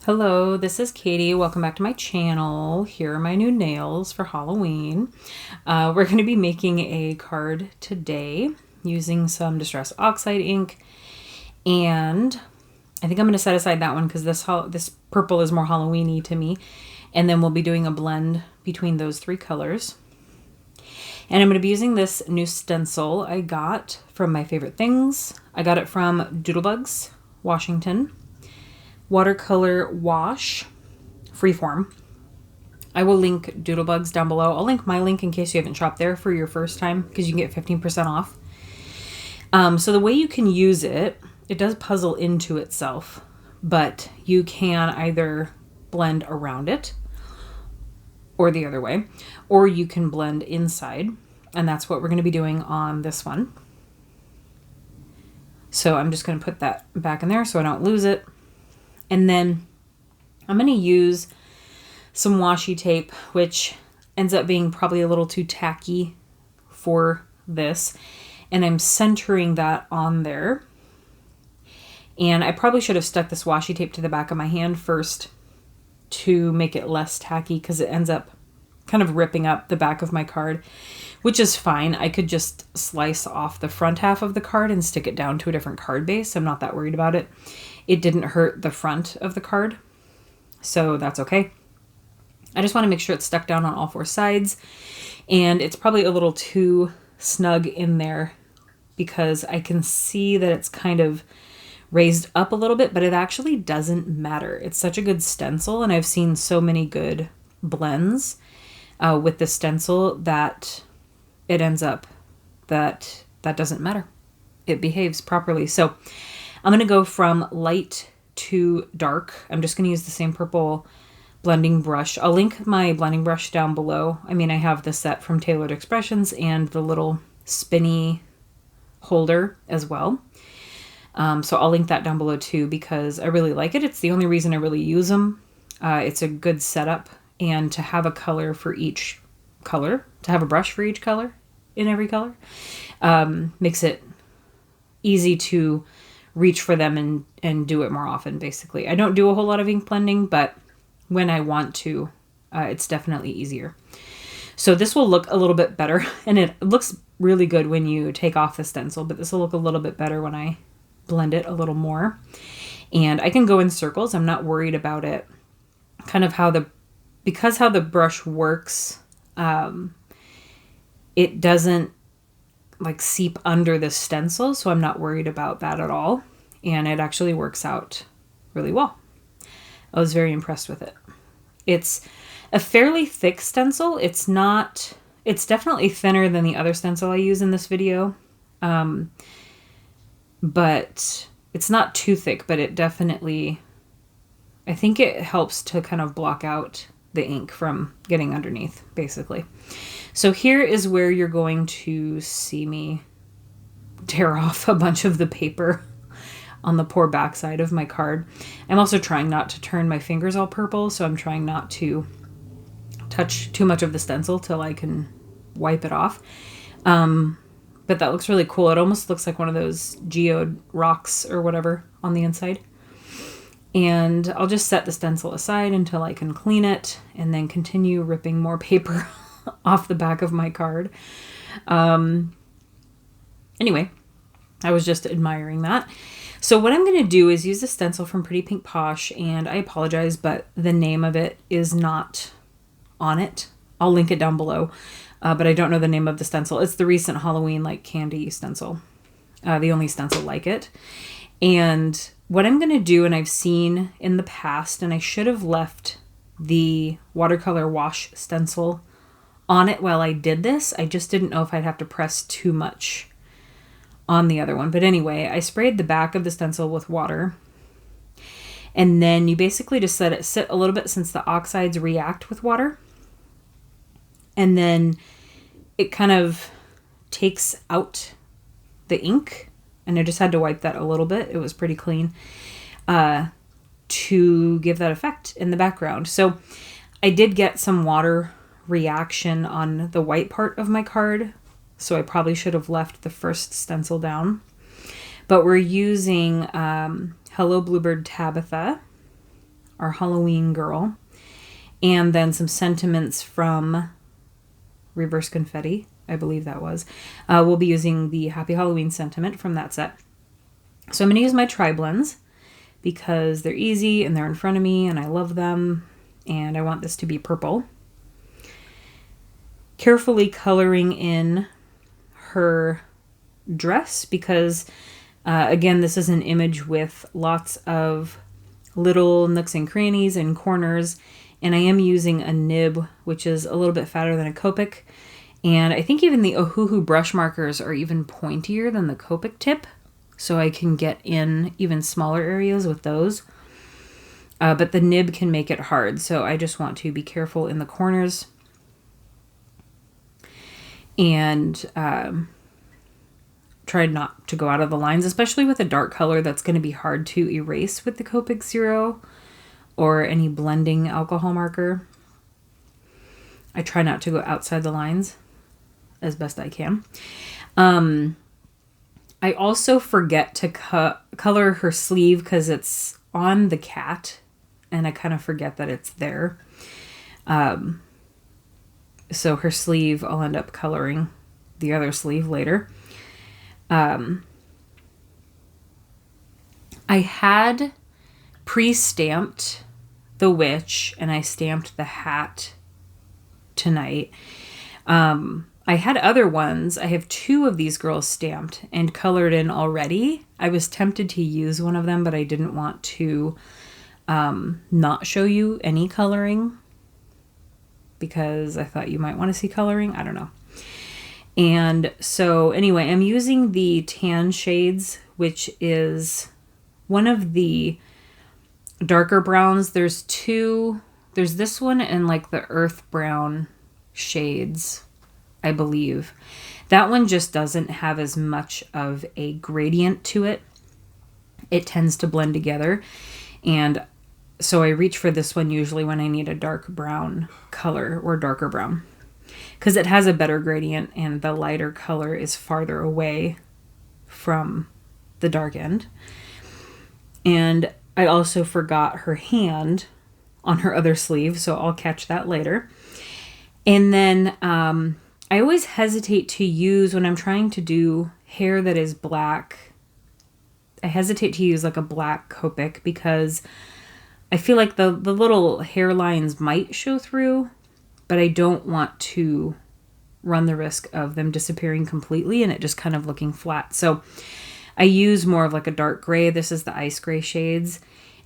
Hello, this is Katie. Welcome back to my channel. Here are my new nails for Halloween. We're going to be making a card today using some Distress Oxide ink, and I think I'm going to set aside that one because this purple is more Halloween-y to me, and then we'll be doing a blend between those three colors. And I'm going to be using this new stencil I got from My Favorite Things. I got it from Doodlebugs, Washington. Watercolor wash, freeform. I will link Doodlebugs down below. I'll link my link in case you haven't shopped there for your first time because you can get 15% off. So the way you can use it, it does puzzle into itself, but you can either blend around it or the other way, or you can blend inside, and that's what we're going to be doing on this one. So I'm just going to put that back in there so I don't lose it. And then I'm going to use some washi tape, which ends up being probably a little too tacky for this. And I'm centering that on there. And I probably should have stuck this washi tape to the back of my hand first to make it less tacky because it ends up kind of ripping up the back of my card, which is fine. I could just slice off the front half of the card and stick it down to a different card base. I'm not that worried about it. It didn't hurt the front of the card, so that's okay. I just want to make sure it's stuck down on all four sides, and it's probably a little too snug in there because I can see that it's kind of raised up a little bit, but it actually doesn't matter. It's such a good stencil, and I've seen so many good blends with the stencil that it ends up that doesn't matter. It behaves properly. So I'm going to go from light to dark. I'm just going to use the same purple blending brush. I'll link my blending brush down below. I mean, I have the set from Tailored Expressions and the little spinny holder as well. So I'll link that down below too because I really like it. It's the only reason I really use them. It's a good setup, and to have a color for each color, to have a brush for each color in every color, makes it easy to reach for them and do it more often, basically. I don't do a whole lot of ink blending, but when I want to, it's definitely easier. So this will look a little bit better, and it looks really good when you take off the stencil, but this will look a little bit better when I blend it a little more. And I can go in circles. I'm not worried about it. Kind of because how the brush works, it doesn't like seep under the stencil, so I'm not worried about that at all, and it actually works out really well. I was very impressed with it. It's a fairly thick stencil. It's definitely thinner than the other stencil I use in this video, but it's not too thick, but it definitely, I think it helps to kind of block out the ink from getting underneath, basically. So here is where you're going to see me tear off a bunch of the paper on the poor backside of my card. I'm also trying not to turn my fingers all purple, so I'm trying not to touch too much of the stencil till I can wipe it off. But that looks really cool. It almost looks like one of those geode rocks or whatever on the inside. And I'll just set the stencil aside until I can clean it and then continue ripping more paper off the back of my card. Anyway, I was just admiring that. So what I'm going to do is use the stencil from Pretty Pink Posh, and I apologize, but the name of it is not on it. I'll link it down below, but I don't know the name of the stencil. It's the recent Halloween like candy stencil, the only stencil like it. And what I'm going to do, and I've seen in the past, and I should have left the watercolor wash stencil on it while I did this. I just didn't know if I'd have to press too much on the other one. But anyway, I sprayed the back of the stencil with water. And then you basically just let it sit a little bit since the oxides react with water. And then it kind of takes out the ink. And I just had to wipe that a little bit. It was pretty clean to give that effect in the background. So I did get some water reaction on the white part of my card, so I probably should have left the first stencil down. But we're using Hello Bluebird Tabitha our Halloween girl. And then some sentiments from Reverse Confetti, I believe that was. We'll be using the Happy Halloween sentiment from that set. So I'm going to use my tri-blends because they're easy and they're in front of me and I love them. And I want this to be purple. Carefully coloring in her dress because, again, this is an image with lots of little nooks and crannies and corners. And I am using a nib, which is a little bit fatter than a Copic. And I think even the Ohuhu brush markers are even pointier than the Copic tip. So I can get in even smaller areas with those. But the nib can make it hard. So I just want to be careful in the corners. And try not to go out of the lines, especially with a dark color that's going to be hard to erase with the Copic Zero or any blending alcohol marker. I try not to go outside the lines as best I can. I also forget to color her sleeve because it's on the cat and I kind of forget that it's there. So her sleeve, I'll end up coloring the other sleeve later. I had pre-stamped the witch and I stamped the hat tonight. I had other ones. I have 2 of these girls stamped and colored in already. I was tempted to use one of them, but I didn't want to not show you any coloring because I thought you might want to see coloring. I don't know. And so anyway, I'm using the tan shades, which is one of the darker browns. There's 2. There's this one and like the earth brown shades, I believe. That one just doesn't have as much of a gradient to it. It tends to blend together. And so I reach for this one usually when I need a dark brown color or darker brown, because it has a better gradient and the lighter color is farther away from the dark end. And I also forgot her hand on her other sleeve, so I'll catch that later. And then I always hesitate to use, when I'm trying to do hair that is black, I hesitate to use like a black Copic because I feel like the little hairlines might show through, but I don't want to run the risk of them disappearing completely and it just kind of looking flat. So I use more of like a dark gray. This is the ice gray shades,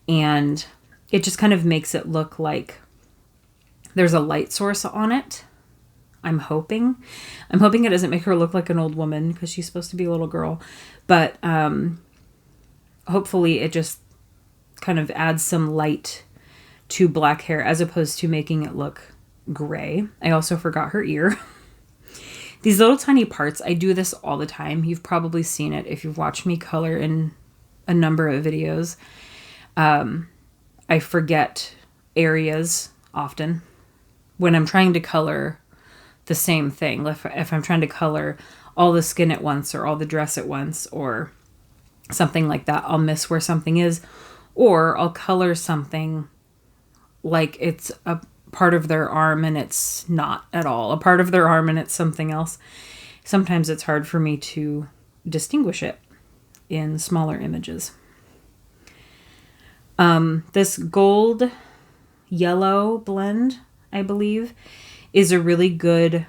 and it just kind of makes it look like there's a light source on it. I'm hoping it doesn't make her look like an old woman because she's supposed to be a little girl, but hopefully it just kind of adds some light to black hair as opposed to making it look gray. I also forgot her ear. These little tiny parts, I do this all the time. You've probably seen it if you've watched me color in a number of videos. I forget areas often when I'm trying to color the same thing. If I'm trying to color all the skin at once or all the dress at once or something like that, I'll miss where something is. Or I'll color something like it's a part of their arm and it's not at all a part of their arm and it's something else. Sometimes it's hard for me to distinguish it in smaller images. This gold yellow blend, I believe, is a really good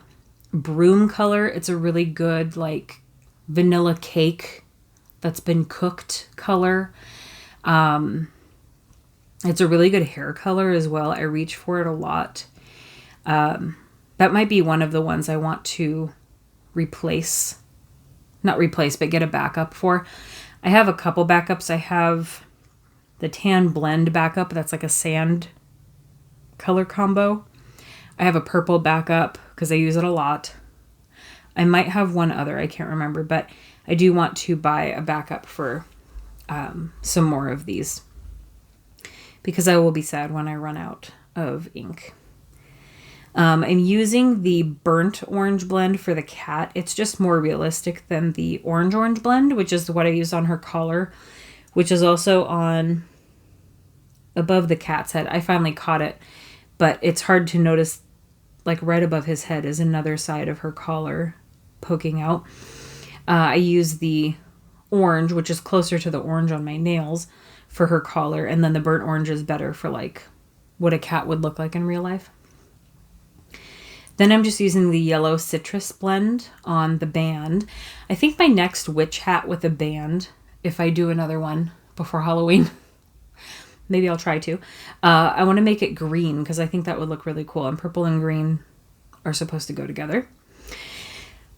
broom color. It's a really good like vanilla cake that's been cooked color. It's a really good hair color as well. I reach for it a lot. That might be one of the ones I want to not replace, but get a backup for. I have a couple backups. I have the tan blend backup. That's like a sand color combo. I have a purple backup because I use it a lot. I might have one other. I can't remember, but I do want to buy a backup for some more of these because I will be sad when I run out of ink. I'm using the burnt orange blend for the cat. It's just more realistic than the orange blend, which is what I used on her collar, which is also on above the cat's head. I finally caught it, but it's hard to notice, like right above his head is another side of her collar poking out. I use the orange, which is closer to the orange on my nails, for her collar, and then the burnt orange is better for like what a cat would look like in real life. Then I'm just using the yellow citrus blend on the band. I think my next witch hat with a band, if I do another one before Halloween, maybe I'll try to. I want to make it green because I think that would look really cool. And purple and green are supposed to go together.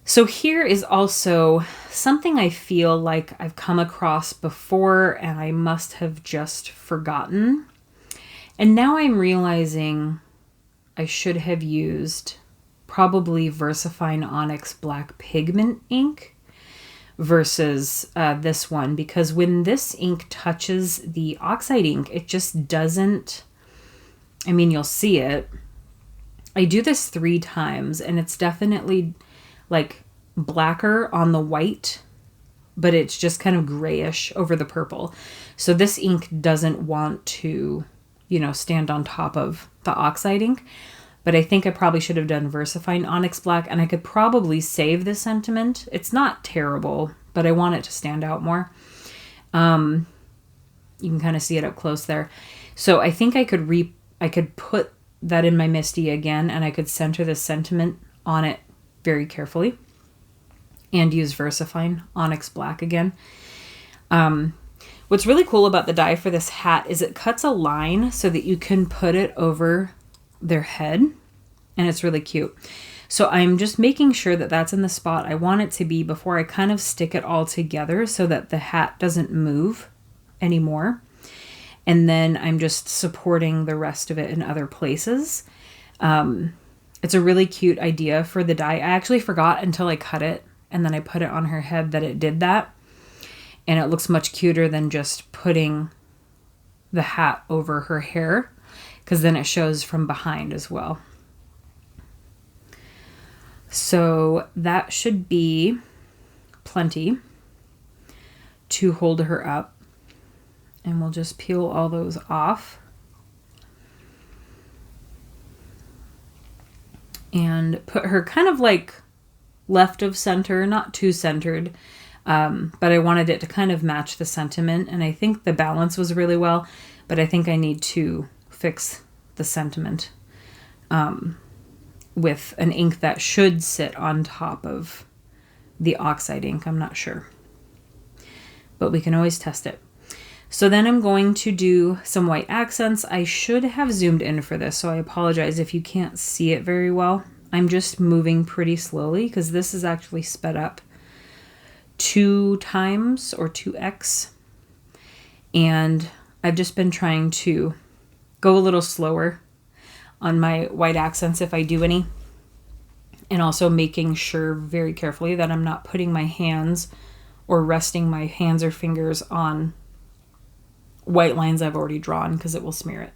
So here is also something I feel like I've come across before and I must have just forgotten. And now I'm realizing I should have used probably VersaFine Onyx Black Pigment ink versus this one, because when this ink touches the oxide ink, it just doesn't, I mean, you'll see it. I do this 3 times and it's definitely like blacker on the white, but it's just kind of grayish over the purple. So this ink doesn't want to, you know, stand on top of the oxide ink. But I think I probably should have done VersaFine Onyx Black, and I could probably save the sentiment. It's not terrible, but I want it to stand out more. You can kind of see it up close there. So I think I could put that in my Misty again, and I could center the sentiment on it very carefully and use VersaFine Onyx Black again. What's really cool about the die for this hat is it cuts a line so that you can put it over their head, and it's really cute. So I'm just making sure that that's in the spot I want it to be before I kind of stick it all together so that the hat doesn't move anymore. And then I'm just supporting the rest of it in other places. It's a really cute idea for the die. I actually forgot until I cut it and then I put it on her head that it did that. And it looks much cuter than just putting the hat over her hair, because then it shows from behind as well. So that should be plenty to hold her up. And we'll just peel all those off. And put her kind of like left of center, not too centered. But I wanted it to kind of match the sentiment. And I think the balance was really well, but I think I need to fix the sentiment with an ink that should sit on top of the oxide ink. I'm not sure, but we can always test it. So then I'm going to do some white accents. I should have zoomed in for this, so I apologize if you can't see it very well. I'm just moving pretty slowly because this is actually sped up 2 times or 2x. And I've just been trying to go a little slower on my white accents if I do any. And also making sure very carefully that I'm not putting my hands or resting my hands or fingers on white lines I've already drawn because it will smear it.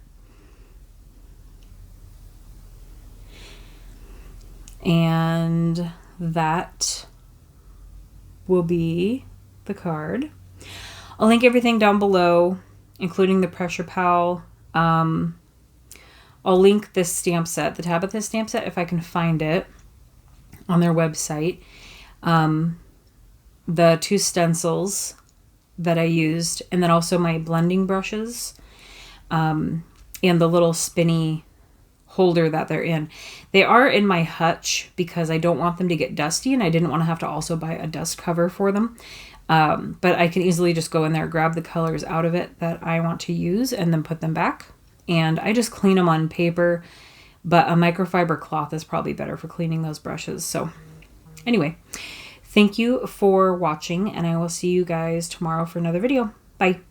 And that will be the card. I'll link everything down below, including the pressure pal. I'll link this stamp set, the Tabitha stamp set, if I can find it, on their website. The 2 stencils that I used, and then also my blending brushes, and the little spinny holder that they're in. They are in my hutch because I don't want them to get dusty, and I didn't want to have to also buy a dust cover for them. But I can easily just go in there, grab the colors out of it that I want to use, and then put them back. And I just clean them on paper, but a microfiber cloth is probably better for cleaning those brushes. So anyway, thank you for watching, and I will see you guys tomorrow for another video. Bye.